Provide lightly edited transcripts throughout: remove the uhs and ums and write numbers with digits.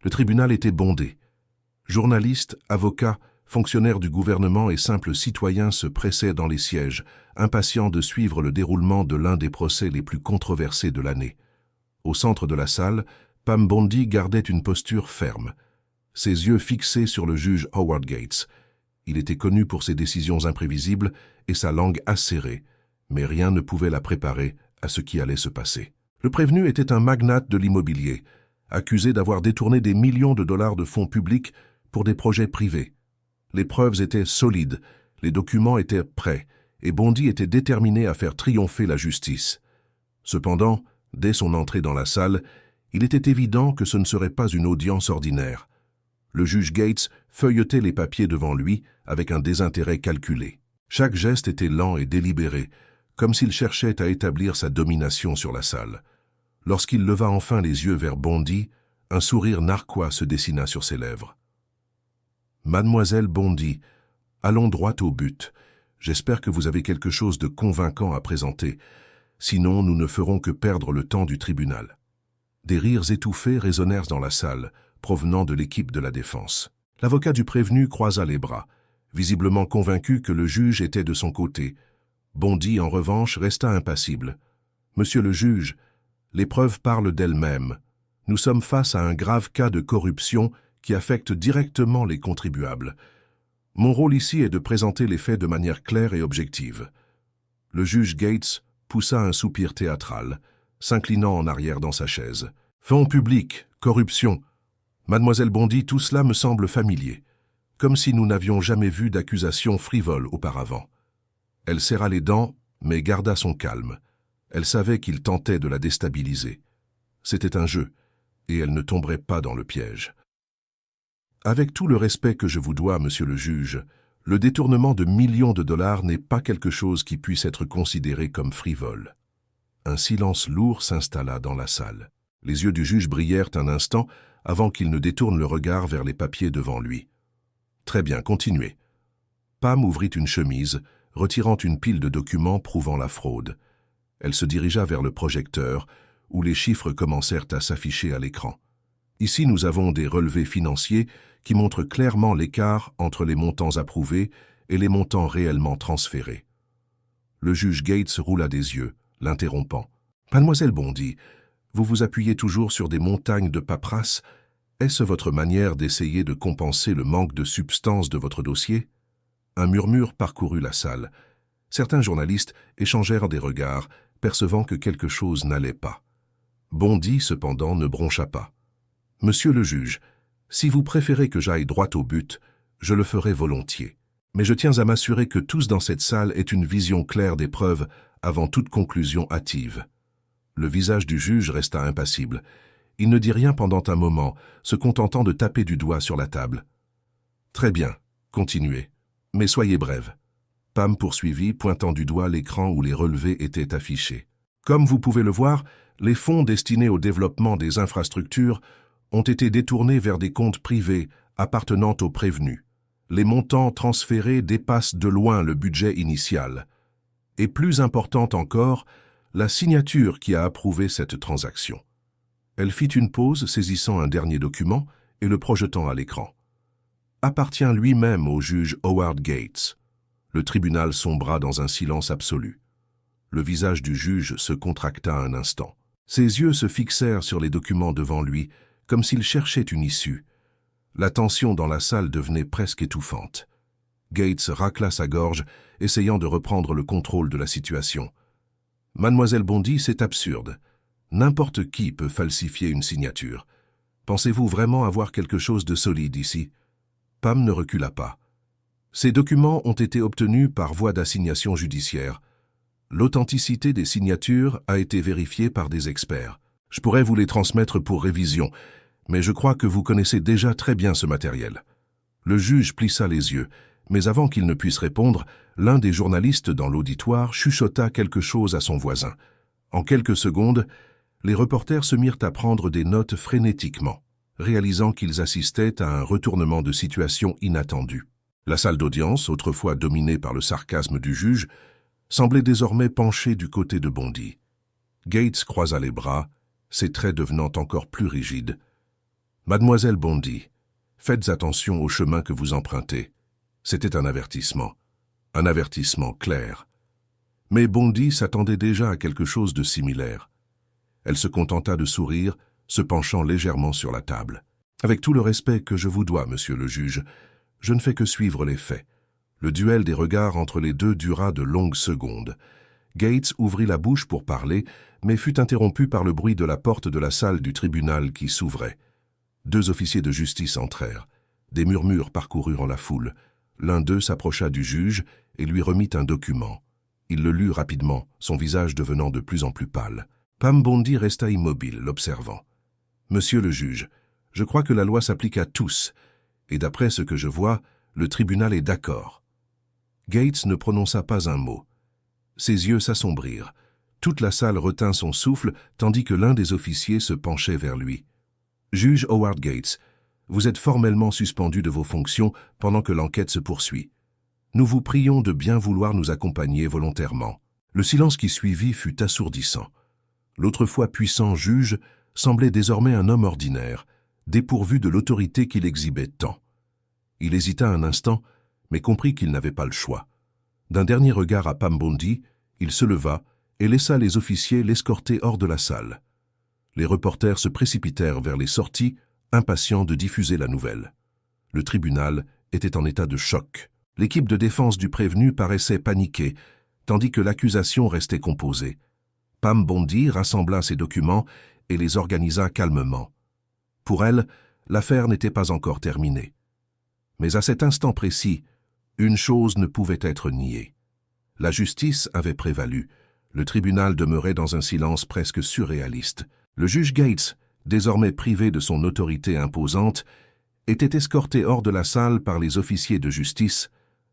Le tribunal était bondé. Journalistes, avocats, fonctionnaires du gouvernement et simples citoyens se pressaient dans les sièges, impatients de suivre le déroulement de l'un des procès les plus controversés de l'année. Au centre de la salle, Pam Bondi gardait une posture ferme, ses yeux fixés sur le juge Howard Gates. Il était connu pour ses décisions imprévisibles et sa langue acérée, mais rien ne pouvait la préparer à ce qui allait se passer. Le prévenu était un magnate de l'immobilier, accusé d'avoir détourné des millions de dollars de fonds publics pour des projets privés. Les preuves étaient solides, les documents étaient prêts, et Bondi était déterminé à faire triompher la justice. Cependant, dès son entrée dans la salle, il était évident que ce ne serait pas une audience ordinaire. Le juge Gates feuilletait les papiers devant lui avec un désintérêt calculé. Chaque geste était lent et délibéré, comme s'il cherchait à établir sa domination sur la salle. Lorsqu'il leva enfin les yeux vers Bondi, un sourire narquois se dessina sur ses lèvres. « Mademoiselle Bondi, allons droit au but. J'espère que vous avez quelque chose de convaincant à présenter. Sinon, nous ne ferons que perdre le temps du tribunal. » Des rires étouffés résonnèrent dans la salle, provenant de l'équipe de la défense. L'avocat du prévenu croisa les bras, visiblement convaincu que le juge était de son côté. Bondi, en revanche, resta impassible. « Monsieur le juge, les preuves parlent d'elles-mêmes. Nous sommes face à un grave cas de corruption qui affecte directement les contribuables. Mon rôle ici est de présenter les faits de manière claire et objective. » Le juge Gates poussa un soupir théâtral, s'inclinant en arrière dans sa chaise. « Fonds publics, corruption. Mademoiselle Bondi, tout cela me semble familier, comme si nous n'avions jamais vu d'accusation frivole auparavant. » Elle serra les dents, mais garda son calme. Elle savait qu'il tentait de la déstabiliser. C'était un jeu, et elle ne tomberait pas dans le piège. « Avec tout le respect que je vous dois, monsieur le juge, le détournement de millions de dollars n'est pas quelque chose qui puisse être considéré comme frivole. » Un silence lourd s'installa dans la salle. Les yeux du juge brillèrent un instant avant qu'il ne détourne le regard vers les papiers devant lui. « Très bien, continuez. » Pam ouvrit une chemise, retirant une pile de documents prouvant la fraude. Elle se dirigea vers le projecteur, où les chiffres commencèrent à s'afficher à l'écran. Ici, nous avons des relevés financiers qui montrent clairement l'écart entre les montants approuvés et les montants réellement transférés. Le juge Gates roula des yeux, l'interrompant. « Mademoiselle Bondi, vous vous appuyez toujours sur des montagnes de paperasse. Est-ce votre manière d'essayer de compenser le manque de substance de votre dossier ?» Un murmure parcourut la salle. Certains journalistes échangèrent des regards, percevant que quelque chose n'allait pas. Bondi, cependant, ne broncha pas. « Monsieur le juge, si vous préférez que j'aille droit au but, je le ferai volontiers. Mais je tiens à m'assurer que tous dans cette salle aient une vision claire des preuves avant toute conclusion hâtive. » Le visage du juge resta impassible. Il ne dit rien pendant un moment, se contentant de taper du doigt sur la table. « Très bien, continuez. Mais soyez brève. » Pam poursuivit, pointant du doigt l'écran où les relevés étaient affichés. « Comme vous pouvez le voir, les fonds destinés au développement des infrastructures ont été détournés vers des comptes privés appartenant aux prévenus. Les montants transférés dépassent de loin le budget initial. Et plus important encore, la signature qui a approuvé cette transaction. » Elle fit une pause, saisissant un dernier document et le projetant à l'écran. « Appartient lui-même au juge Howard Gates. » Le tribunal sombra dans un silence absolu. Le visage du juge se contracta un instant. Ses yeux se fixèrent sur les documents devant lui, comme s'il cherchait une issue. La tension dans la salle devenait presque étouffante. Gates racla sa gorge, essayant de reprendre le contrôle de la situation. « Mademoiselle Bondi, c'est absurde. N'importe qui peut falsifier une signature. Pensez-vous vraiment avoir quelque chose de solide ici ?» Pam ne recula pas. Ces documents ont été obtenus par voie d'assignation judiciaire. L'authenticité des signatures a été vérifiée par des experts. Je pourrais vous les transmettre pour révision, mais je crois que vous connaissez déjà très bien ce matériel. Le juge plissa les yeux, mais avant qu'il ne puisse répondre, l'un des journalistes dans l'auditoire chuchota quelque chose à son voisin. En quelques secondes, les reporters se mirent à prendre des notes frénétiquement, réalisant qu'ils assistaient à un retournement de situation inattendu. La salle d'audience, autrefois dominée par le sarcasme du juge, semblait désormais pencher du côté de Bondi. Gates croisa les bras, ses traits devenant encore plus rigides. Mademoiselle Bondy, faites attention au chemin que vous empruntez. C'était un avertissement clair. Mais Bondy s'attendait déjà à quelque chose de similaire. Elle se contenta de sourire, se penchant légèrement sur la table. Avec tout le respect que je vous dois, monsieur le juge, je ne fais que suivre les faits. Le duel des regards entre les deux dura de longues secondes. Gates ouvrit la bouche pour parler, mais fut interrompu par le bruit de la porte de la salle du tribunal qui s'ouvrait. 2 officiers de justice entrèrent. Des murmures parcoururent la foule. L'un d'eux s'approcha du juge et lui remit un document. Il le lut rapidement, son visage devenant de plus en plus pâle. Pam Bondy resta immobile, l'observant. « Monsieur le juge, je crois que la loi s'applique à tous, et d'après ce que je vois, le tribunal est d'accord. » Gates ne prononça pas un mot. Ses yeux s'assombrirent. Toute la salle retint son souffle, tandis que l'un des officiers se penchait vers lui. « Juge Howard Gates, vous êtes formellement suspendu de vos fonctions pendant que l'enquête se poursuit. Nous vous prions de bien vouloir nous accompagner volontairement. » Le silence qui suivit fut assourdissant. L'autrefois puissant juge semblait désormais un homme ordinaire, dépourvu de l'autorité qu'il exhibait tant. Il hésita un instant, mais comprit qu'il n'avait pas le choix. D'un dernier regard à Pam Bondy, il se leva et laissa les officiers l'escorter hors de la salle. Les reporters se précipitèrent vers les sorties, impatients de diffuser la nouvelle. Le tribunal était en état de choc. L'équipe de défense du prévenu paraissait paniquée, tandis que l'accusation restait composée. Pam Bondy rassembla ses documents et les organisa calmement. Pour elle, l'affaire n'était pas encore terminée. Mais à cet instant précis, une chose ne pouvait être niée. La justice avait prévalu. Le tribunal demeurait dans un silence presque surréaliste. Le juge Gates, désormais privé de son autorité imposante, était escorté hors de la salle par les officiers de justice,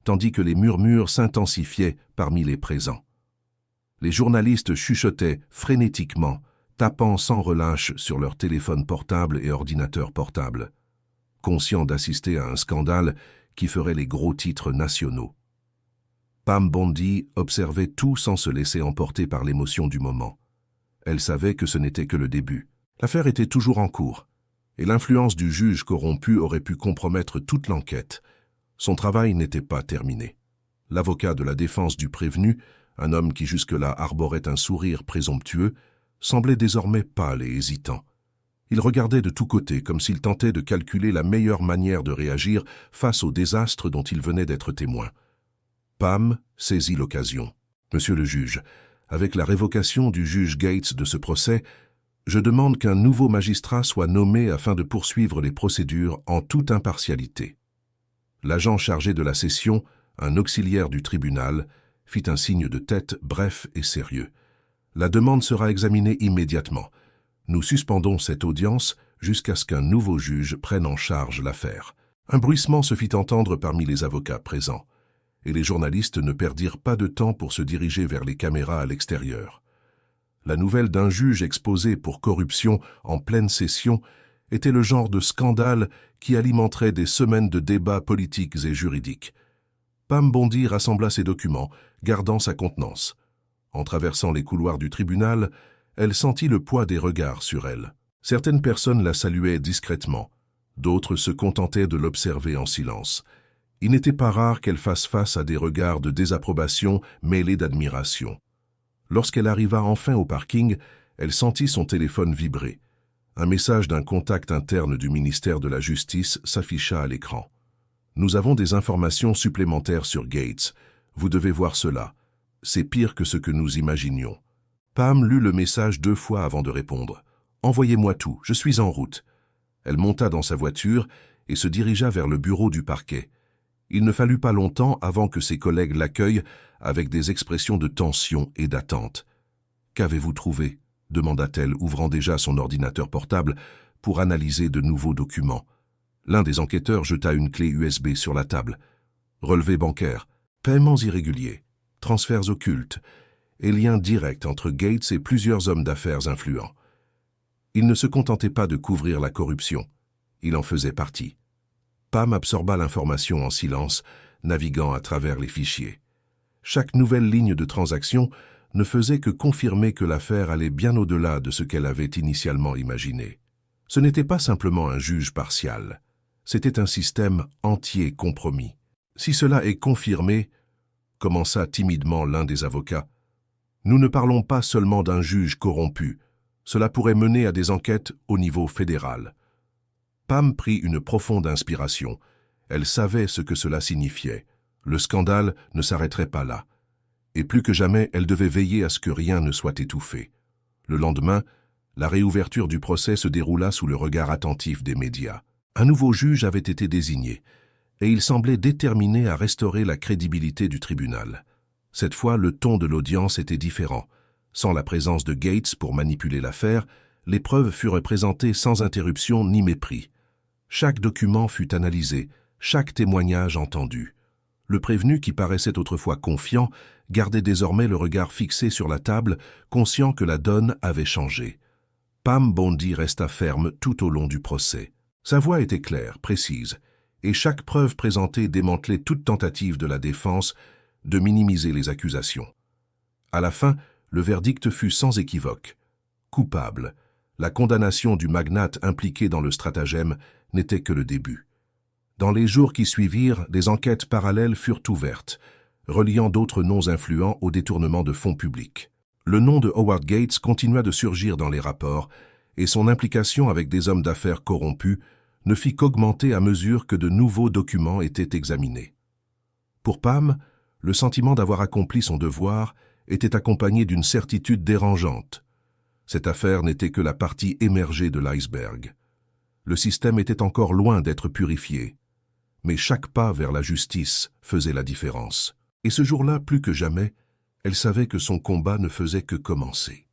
tandis que les murmures s'intensifiaient parmi les présents. Les journalistes chuchotaient frénétiquement, tapant sans relâche sur leurs téléphones portables et ordinateurs portables, conscients d'assister à un scandale qui ferait les gros titres nationaux. Pam Bondy observait tout sans se laisser emporter par l'émotion du moment. Elle savait que ce n'était que le début. L'affaire était toujours en cours, et l'influence du juge corrompu aurait pu compromettre toute l'enquête. Son travail n'était pas terminé. L'avocat de la défense du prévenu, un homme qui jusque-là arborait un sourire présomptueux, semblait désormais pâle et hésitant. Il regardait de tous côtés comme s'il tentait de calculer la meilleure manière de réagir face au désastre dont il venait d'être témoin. Pam saisit l'occasion. « Monsieur le juge, avec la révocation du juge Gates de ce procès, je demande qu'un nouveau magistrat soit nommé afin de poursuivre les procédures en toute impartialité. » L'agent chargé de la session, un auxiliaire du tribunal, fit un signe de tête bref et sérieux. « La demande sera examinée immédiatement. Nous suspendons cette audience jusqu'à ce qu'un nouveau juge prenne en charge l'affaire. » Un bruissement se fit entendre parmi les avocats présents, et les journalistes ne perdirent pas de temps pour se diriger vers les caméras à l'extérieur. La nouvelle d'un juge exposé pour corruption en pleine session était le genre de scandale qui alimenterait des semaines de débats politiques et juridiques. Pam Bondy rassembla ses documents, gardant sa contenance. En traversant les couloirs du tribunal, elle sentit le poids des regards sur elle. Certaines personnes la saluaient discrètement, d'autres se contentaient de l'observer en silence. Il n'était pas rare qu'elle fasse face à des regards de désapprobation mêlés d'admiration. Lorsqu'elle arriva enfin au parking, elle sentit son téléphone vibrer. Un message d'un contact interne du ministère de la Justice s'afficha à l'écran. « Nous avons des informations supplémentaires sur Gates. Vous devez voir cela. C'est pire que ce que nous imaginions. » Pam lut le message 2 fois avant de répondre. « Envoyez-moi tout, je suis en route. » Elle monta dans sa voiture et se dirigea vers le bureau du parquet. Il ne fallut pas longtemps avant que ses collègues l'accueillent avec des expressions de tension et d'attente. « Qu'avez-vous trouvé ?» demanda-t-elle, ouvrant déjà son ordinateur portable pour analyser de nouveaux documents. L'un des enquêteurs jeta une clé USB sur la table. Relevés bancaires, paiements irréguliers, transferts occultes et liens directs entre Gates et plusieurs hommes d'affaires influents. Il ne se contentait pas de couvrir la corruption. Il en faisait partie. Pam absorba l'information en silence, naviguant à travers les fichiers. Chaque nouvelle ligne de transaction ne faisait que confirmer que l'affaire allait bien au-delà de ce qu'elle avait initialement imaginé. Ce n'était pas simplement un juge partial, c'était un système entier compromis. Si cela est confirmé, commença timidement l'un des avocats, nous ne parlons pas seulement d'un juge corrompu, cela pourrait mener à des enquêtes au niveau fédéral. Pam prit une profonde inspiration. Elle savait ce que cela signifiait. Le scandale ne s'arrêterait pas là. Et plus que jamais, elle devait veiller à ce que rien ne soit étouffé. Le lendemain, la réouverture du procès se déroula sous le regard attentif des médias. Un nouveau juge avait été désigné, et il semblait déterminé à restaurer la crédibilité du tribunal. Cette fois, le ton de l'audience était différent. Sans la présence de Gates pour manipuler l'affaire, les preuves furent présentées sans interruption ni mépris. Chaque document fut analysé, chaque témoignage entendu. Le prévenu, qui paraissait autrefois confiant, gardait désormais le regard fixé sur la table, conscient que la donne avait changé. Pam Bondi resta ferme tout au long du procès. Sa voix était claire, précise, et chaque preuve présentée démantelait toute tentative de la défense de minimiser les accusations. À la fin, le verdict fut sans équivoque. Coupable. La condamnation du magnate impliqué dans le stratagème n'était que le début. Dans les jours qui suivirent, des enquêtes parallèles furent ouvertes, reliant d'autres noms influents au détournement de fonds publics. Le nom de Howard Gates continua de surgir dans les rapports, et son implication avec des hommes d'affaires corrompus ne fit qu'augmenter à mesure que de nouveaux documents étaient examinés. Pour Pam, le sentiment d'avoir accompli son devoir était accompagné d'une certitude dérangeante. Cette affaire n'était que la partie émergée de l'iceberg. Le système était encore loin d'être purifié, mais chaque pas vers la justice faisait la différence. Et ce jour-là, plus que jamais, elle savait que son combat ne faisait que commencer.